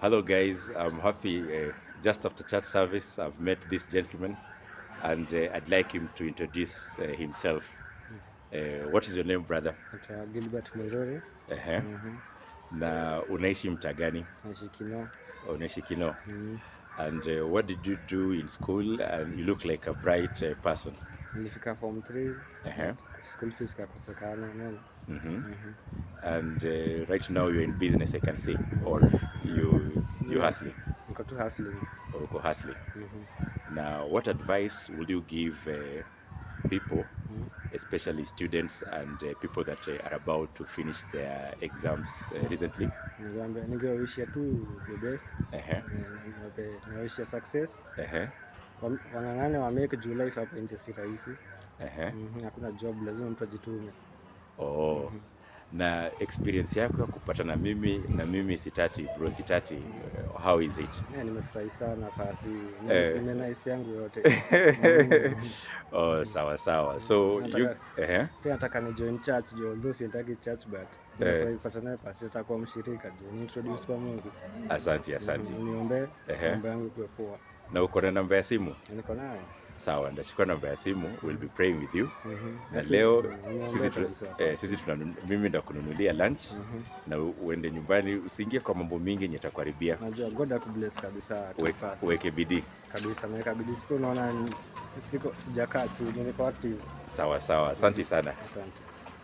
Hello guys, I'm happy. Just after church service, I've met this gentleman and I'd like him to introduce himself. What is your name, brother? Gilbert Murori. Uh-huh. Na unaishi mtaa gani? Naishi Kinoo. Unaishi Kinoo. And what did you do in school? And you look like a bright person. Nilifika form 3. Uh-huh. School fees kakosekana, unaona. And right now you're in business, I can see, or you hustling. Niko tu hustling. Or uko hustling. Now, what advice would you give people, especially students and people that are about to finish their exams recently? Ningewawishia tu the best. Ningewawishia success. Wang'ang'ane wa make juu life hapa nje si rahisi. Hakuna job, lazima mtu ajitume. Na experience yako ya kupata na mimi sitati bro, sitati, how is it? Nimefurahi sana pasi. Nice yangu yote. Sawa. So you nataka ni join church, although sitaki church, but nimefurahi kupata naye pasi, atakuwa mshirika juu ni introduce kwa Mungu. Asante. Niombe mambo yangu kuwe poa. Na uko na namba ya simu? Niko nayo. Sawa, ndachukua namba ya simu, we'll be praying with you. Na leo mimi ndakununulia lunch na uende nyumbani, usiingie kwa mambo mingi yenye itakuharibia. Najua God akubless kabisa. Uweke bidii. Kabisa, naweka bidii. Sipo unaona sijakaa chini, niko active. Sawa. Asante sana. Asante.